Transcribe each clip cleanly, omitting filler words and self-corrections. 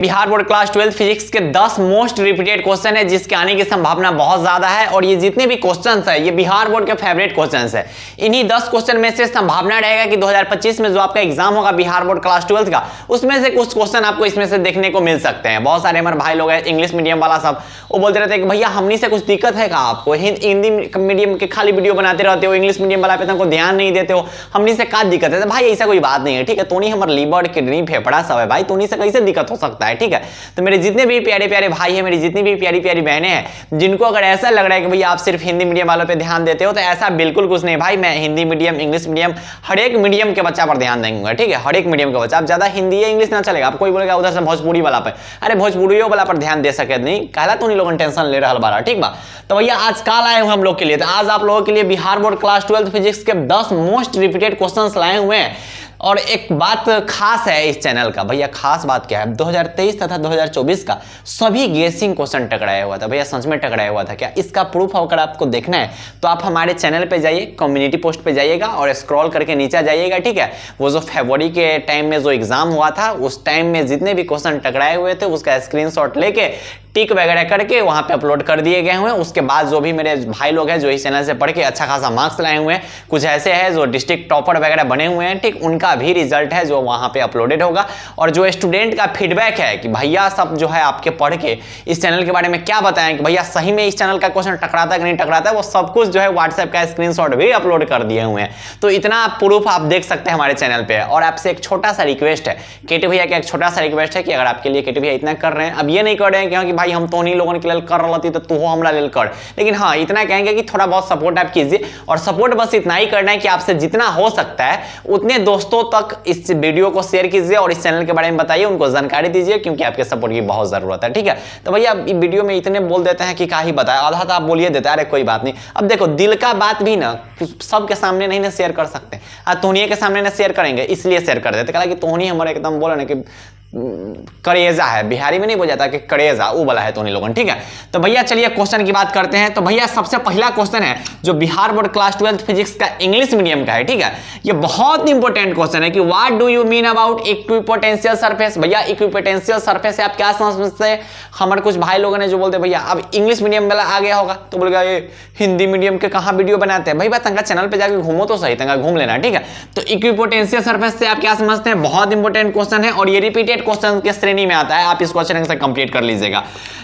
Bihar board class 12 physics के 10 most repeated question है जिसके आने की संभावना बहुत ज्यादा है और ये जितने भी क्वेश्चंस है ये बिहार बोर्ड के फेवरेट क्वेश्चंस है। इन्हीं 10 क्वेश्चन में से संभावना रहेगा कि 2025 में जो आपका एग्जाम होगा बिहार बोर्ड क्लास 12 का उसमें से कुछ क्वेश्चन आपको इसमें से देखने को मिल सकते हैं। बहुत सारे हमारे भाई लोग हैं इंग्लिश मीडियम वाला सब, वो बोलते रहते हैं कि भैया हमनी से कुछ दिक्कत है का आपको, हिंदी मीडियम के खाली वीडियो बनाते रहते हो, इंग्लिश मीडियम वाला पे तुमको ध्यान नहीं देते हो, हमनी से क्या दिक्कत है। भाई ऐसा कोई बात नहीं है, ठीक है। तो नहीं हमारे लीवर किडनी फेफड़ा सब है भाई, तो नहीं से कैसे दिक्कत हो सकता है, ठीक है। तो मेरे जितने भी प्यारे प्यारे भाई हैं, मेरी जितनी भी प्यारी प्यारी बहनें हैं, जिनको अगर ऐसा लग रहा है कि भैया आप सिर्फ हिंदी मीडियम वालों पे ध्यान देते हो, तो ऐसा बिल्कुल कुछ नहीं भाई। मैं हिंदी मीडियम इंग्लिश मीडियम हर एक मीडियम के बच्चा पर ध्यान देंगे, ठीक है। हर एक मीडियम का बच्चा, आप ज्यादा हिंदी या इंग्लिश ना चलेगा। आप कोई बोलेगा उधर से भोजपुरी वाला पे, अरे भोजपुरी वाला पर ध्यान दे सके नहीं, कहला तो नहीं लोगों टेंशन ले रहा बारा, ठीक बा। तो भैया आज कल आए हुए हम लोग के लिए, तो आज आप लोगों के लिए बिहार बोर्ड क्लास 12 फिजिक्स के 10 मोस्ट रिपीटेड क्वेश्चंस लाए हुए हैं। और एक बात खास है इस चैनल का, भैया खास बात क्या है, 2023 तथा 2024 का सभी गेसिंग क्वेश्चन टकराया हुआ था। भैया सच में टकराया हुआ था क्या? इसका प्रूफ अगर आपको देखना है तो आप हमारे चैनल पे जाइए, कम्युनिटी पोस्ट पे जाइएगा और स्क्रॉल करके नीचे जाइएगा, ठीक है। वो जो फरवरी के टाइम में जो एग्जाम हुआ था उस टाइम में जितने भी क्वेश्चन टकराए हुए थे उसका स्क्रीनशॉट लेके टिक वगैरह करके वहां पे अपलोड कर दिए गए हुए हैं। उसके बाद जो भी मेरे भाई लोग हैं जो इस चैनल से पढ़ के अच्छा खासा मार्क्स लाए हुए हैं, कुछ ऐसे हैं जो डिस्ट्रिक्ट टॉपर वगैरह बने हुए हैं, ठीक, उनका भी रिजल्ट है जो वहां पे अपलोडेड होगा। और जो स्टूडेंट का फीडबैक है कि भैया सब जो है आपके पढ़ के इस चैनल के बारे में क्या बताएं कि भैया सही में इस चैनल का क्वेश्चन टकराता है कि नहीं टकराता है, वो सब कुछ जो है व्हाट्सएप का स्क्रीनशॉट भी अपलोड कर दिए हुए हैं। तो इतना प्रूफ आप देख सकते हैं हमारे चैनल पे। और आपसे एक छोटा सा रिक्वेस्ट है, केटी भैया का एक छोटा सा रिक्वेस्ट है कि अगर आपके लिए केटी भैया इतना कर रहे हैं, अब ये नहीं कर रहे हैं क्योंकि भाई हम तो नहीं लोगों के लिए कर रही तो तू हो हमरा लेल कर, लेकिन हाँ इतना कहेंगे कि थोड़ा बहुत सपोर्ट आप कीजिए। और सपोर्ट बस इतना ही करना है कि आपसे जितना हो सकता है उतने दोस्तों तक इस वीडियो को शेयर कीजिए और इस चैनल के बारे में बताइए, उनको जानकारी दीजिए, क्योंकि आपके सपोर्ट की बहुत जरूरत है, ठीक है। तो भैया वीडियो में इतने बोल देते हैं कि क्या ही बताए, आधा तो आप बोलिए देते हैं, अरे कोई बात नहीं। अब देखो दिल का बात भी ना सबके सामने नहीं ना शेयर कर सकते, तोहनिए के सामने ना शेयर करेंगे इसलिए शेयर कर देते, कि तोहनी हमारे एकदम बोले ना कि करेजा है, बिहारी में नहीं बोल जाता कि करेजा, वो वाला है तो नहीं लोगन, ठीक है। तो भैया चलिए क्वेश्चन की बात करते हैं। तो भैया सबसे पहला क्वेश्चन है जो बिहार बोर्ड क्लास 12 फिजिक्स का इंग्लिश मीडियम का है, ठीक है। ये बहुत इंपॉर्टेंट क्वेश्चन है कि what do you mean about equipotential surface. भैया इक्विपोटेंशियल सरफेस से आप क्या समझते हैं? हमारे कुछ भाई लोगों ने जो बोलते भैया अब इंग्लिश मीडियम वाला आ गया होगा तो बोलेगा ये हिंदी मीडियम के कहाँ वीडियो बनाते हैं। भाई बात तंगा चैनल पे जाकर घूमो तो सही, तंगा घूम लेना, ठीक है। तो इक्विपोटेंशियल सरफेस से आप क्या समझते हैं? बहुत इंपॉर्टेंट क्वेश्चन है और ये रिपीटेड क्वेश्चन के श्रेणी में आता है, आप इसको अच्छे ढंग से कंप्लीट कर लीजिएगा।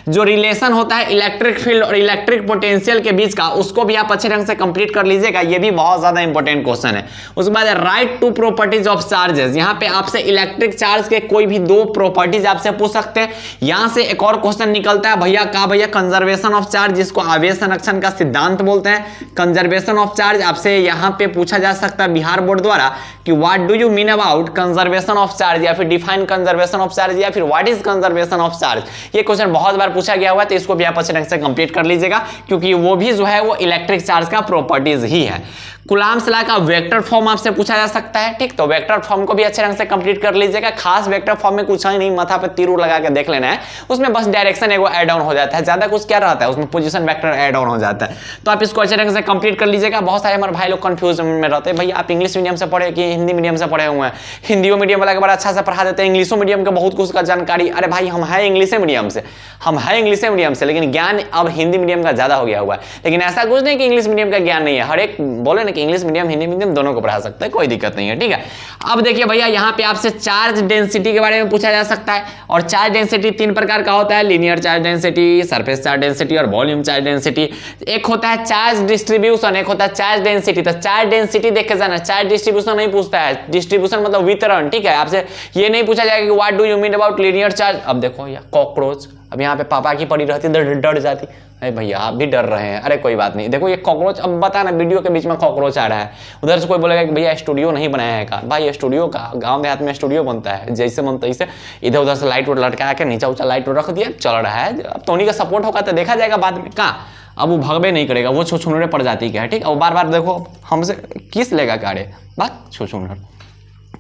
जो रिलेशन होता है इलेक्ट्रिक फील्ड और इलेक्ट्रिक पोटेंशियल के बीच का, उसको भी आप अच्छे ढंग से कंप्लीट कर लीजिएगा, ये भी बहुत ज्यादा इंपॉर्टेंट क्वेश्चन है। उसके बाद write two properties of charges, यहां पे आपसे इलेक्ट्रिक चार्ज के कोई भी दो प्रॉपर्टीज आपसे पूछ सकते हैं। यहां से एक और क्वेश्चन निकलता है भैया का, भैया कंजर्वेशन ऑफ चार्ज, जिसको आवेश संरक्षण का सिद्धांत बोलते हैं, कंजर्वेशन ऑफ चार्ज आपसे यहां पे पूछा जा सकता है बिहार बोर्ड द्वारा कि what do you mean about conservation of charge, या फिर डिफाइन कंजर्वेशन ऑफ चार्ज, या फिर what is conservation of charge. ये क्वेश्चन बहुत बार पूछा गया हुआ है, तो इसको भी आप अच्छे ढंग से कंप्लीट कर लीजिएगा, क्योंकि वो भी जो है वो इलेक्ट्रिक चार्ज का प्रॉपर्टीज ही है। कूलम्ब्स लॉ का वेक्टर फॉर्म आपसे पूछा जा सकता है, ठीक, तो वेक्टर फॉर्म को भी अच्छे ढंग से कंप्लीट कर लीजिएगा। खास वेक्टर फॉर्म में कुछ नहीं, माथा पे तीर लगा के देख लेना है, उसमें बस डायरेक्शन एगो ऐड ऑन हो जाता है, ज्यादा कुछ क्या रहता है उसमें, पोजीशन वेक्टर ऐड ऑन हो जाता है। तो आप इसको अच्छे ढंग से कंप्लीट कर लीजिएगा। बहुत सारे हमारे भाई लोग कंफ्यूज में रहते हैं, भैया आप इंग्लिश मीडियम से पढ़े कि हिंदी मीडियम से पढ़े हुए हैं, हिंदी मीडियम वाला के बारे अच्छा से पढ़ा देते हैं, इंग्लिश मीडियम के बहुत कुछ का जानकारी। अरे भाई हम है इंग्लिश मीडियम से, हम है इंग्लिश मीडियम से, लेकिन ज्ञान अब हिंदी मीडियम का ज्यादा हो गया हुआ है। लेकिन ऐसा कुछ नहीं कि इंग्लिश मीडियम का ज्ञान नहीं है, हर एक बोले ना कि इंग्लिश मीडियम हिंदी दोनों को पढ़ा सकते हैं, कोई दिक्कत नहीं है, ठीक है। अब देखिए भैया यहाँ पे आपसे चार्ज डेंसिटी के बारे में पूछा जा सकता है, और चार्ज डेंसिटी तीन प्रकार का होता है, linear charge density, surface charge density और वॉल्यूम चार्ज डेंसिटी। एक होता है चार्ज डिस्ट्रीब्यूशन, एक होता है चार्ज डेंसिटी। तो चार्ज डेंसिटी देख के जाना, चार्ज डिस्ट्रीब्यूशन नहीं पूछता है, डिस्ट्रीब्यूशन मतलब वितरण, ठीक है। आपसे ये नहीं पूछा जाएगा कि what do you mean about linear charge. अब देखो या कॉकरोच, अब यहाँ पे पापा की पड़ी रहती डर जाती, अरे भैया आप भी डर रहे हैं, अरे कोई बात नहीं। देखो ये कॉकरोच, अब बता ना वीडियो के बीच में कॉकरोच आ रहा है, उधर से कोई बोलेगा कि भैया स्टूडियो नहीं बनाया है का। भाई स्टूडियो का गांव देहात में स्टूडियो बनता है, जैसे मन तैसे, इधर उधर से लाइट लटका के नीचा उचा लाइट रख दिया, चल रहा है। अब तो उन्हीं का सपोर्ट होगा तो देखा जाएगा बाद में का, अब वो भगवे नहीं करेगा, वो छुछुनरे पड़ जाती है, ठीक है। और बार बार देखो हमसे किस लेगा गाड़े बात छुछुनर,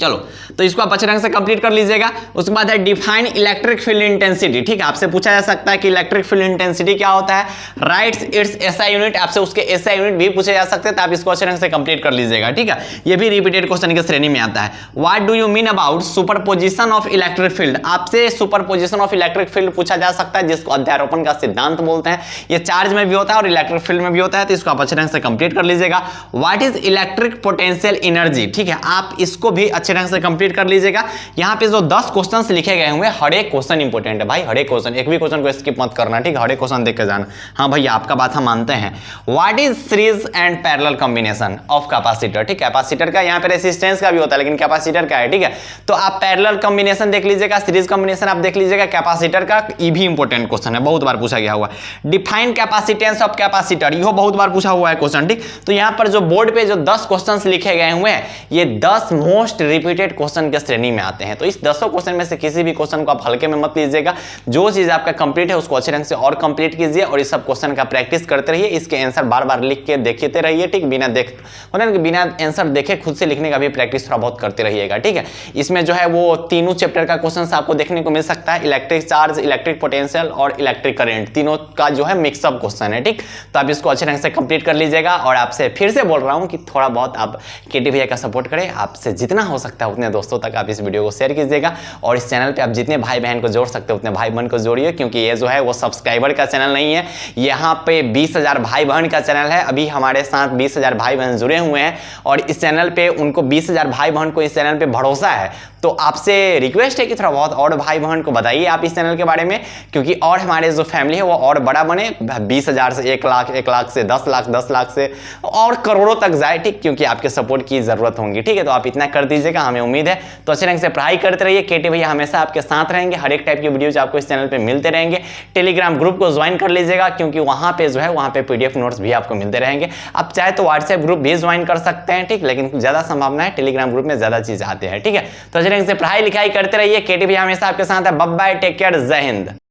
चलो, तो इसको आप अच्छे ढंग से कंप्लीट कर लीजिएगा। उसके बाद है डिफाइन इलेक्ट्रिक फील्ड इंटेंसिटी। ठीक है, आपसे पूछा जा सकता है कि इलेक्ट्रिक फील्ड इंटेंसिटी क्या होता है, राइट्स इट्स एसआई यूनिट, आपसे उसके एसआई यूनिट भी पूछे जा सकते हैं, तो आप इसको अच्छे ढंग से कंप्लीट कर लीजिएगा। ठीक है, ये भी रिपीटेड क्वेश्चन की श्रेणी में आता है। What do you mean about superposition of electric field, आपसे सुपरपोजिशन ऑफ इलेक्ट्रिक फील्ड पूछा जा सकता है, जिसको अध्यारोपण का सिद्धांत बोलते हैं। ये चार्ज में भी होता है और इलेक्ट्रिक फील्ड में भी होता है, तो इसको आप अच्छे ढंग से कंप्लीट कर लीजिएगा। What is electric potential energy, ठीक है, आप इसको भी अच्छे ढंग से कंप्लीट कर लीजिएगा। यहाँ पे जो 10 क्वेश्चंस लिखे गए हुए, हर एक क्वेश्चन इंपॉर्टेंट है भाई, हर एक क्वेश्चन, एक भी क्वेश्चन को स्किप मत करना। ठीक है, हर एक क्वेश्चन देख के जाना। हाँ भैया, आपका बात हम मानते हैं। What is series and parallel combination of capacitor, ठीक है, कैपेसिटर का यहाँ पे रेसिस्टेंस का भी होता है, लेकिन कैपेसिटर का है। ठीक है, तो आप पैरेलल कॉम्बिनेशन देख लीजिएगा, सीरीज कॉम्बिनेशन आप देख लीजिएगा, कैपेसिटर का ये भी इंपॉर्टेंट क्वेश्चन है, बहुत बार पूछा गया हुआ। डिफाइन कैपेसिटेंस ऑफ कैपेसिटर, ये बहुत बार पूछा हुआ है क्वेश्चन। ठीक, तो यहाँ पर जो बोर्ड पे जो 10 क्वेश्चंस लिखे गए हुए हैं, ये 10 मोस्ट रिपीटेड क्वेश्चन के श्रेणी में आते हैं। तो इस 10 क्वेश्चन में से किसी भी क्वेश्चन को आप हल्के में मत लीजिएगा, जो चीज आपका कंप्लीट है उसको अच्छे ढंग से और कंप्लीट कीजिए, और इस सब क्वेश्चन का प्रैक्टिस करते रहिए, इसके आंसर बार बार लिख के देखते रहिए। ठीक, बिना आंसर देखे खुद से लिखने का भी प्रैक्टिस थोड़ा बहुत करते रहिएगा। ठीक है, इसमें जो है वो तीनों चैप्टर का क्वेश्चन आपको देखने को मिल सकता है, इलेक्ट्रिक चार्ज, इलेक्ट्रिक पोटेंशियल और इलेक्ट्रिक करंट, तीनों का जो है मिक्सअप क्वेश्चन है। ठीक, तो आप इसको अच्छे ढंग से कंप्लीट कर लीजिएगा, और आपसे फिर से बोल रहा हूं कि थोड़ा बहुत आप केटी भैया का सपोर्ट करें, आपसे जितना हो सकता है उतने दोस्तों तक आप इस वीडियो को शेयर कीजिएगा, और इस चैनल पे आप जितने भाई बहन को जोड़ सकते हो उतने भाई बहन को जोड़िए, क्योंकि ये जो है वो सब्सक्राइबर का चैनल नहीं है, यहाँ पे 20,000 भाई बहन का चैनल है। अभी हमारे साथ 20,000 भाई बहन जुड़े हुए हैं, और इस चैनल पे उनको 20,000 भाई बहन को इस चैनल पे भरोसा है। तो आपसे रिक्वेस्ट है कि थोड़ा बहुत और भाई बहन को बताइए आप इस चैनल के बारे में, क्योंकि और हमारे जो फैमिली है वो और बड़ा बने, 20,000 से 1 लाख, 1 लाख से 10 लाख, 10 लाख से और करोड़ों तक जाए। ठीक, क्योंकि आपके सपोर्ट की जरूरत होगी। ठीक है, तो आप इतना कर दीजिएगा, हमें उम्मीद है। तो अच्छे ढंग से पढ़ाई करते रहिए, केटी भैया हमेशा आपके साथ रहेंगे, हर एक टाइप की वीडियोज आपको इस चैनल पे मिलते रहेंगे। टेलीग्राम ग्रुप को ज्वाइन कर लीजिएगा, क्योंकि वहां पे जो है वहां पे पीडीएफ नोट्स भी आपको मिलते रहेंगे। आप चाहे तो व्हाट्सएप ग्रुप भी ज्वाइन कर सकते हैं। ठीक, लेकिन ज्यादा संभावना है टेलीग्राम ग्रुप में ज्यादा चीज आते हैं। ठीक है, तो अच्छे ढंग से पढ़ाई लिखाई करते रहिए, केटी भैया हमेशा आपके साथ है। बाय बाय, टेक केयर, जय हिंद।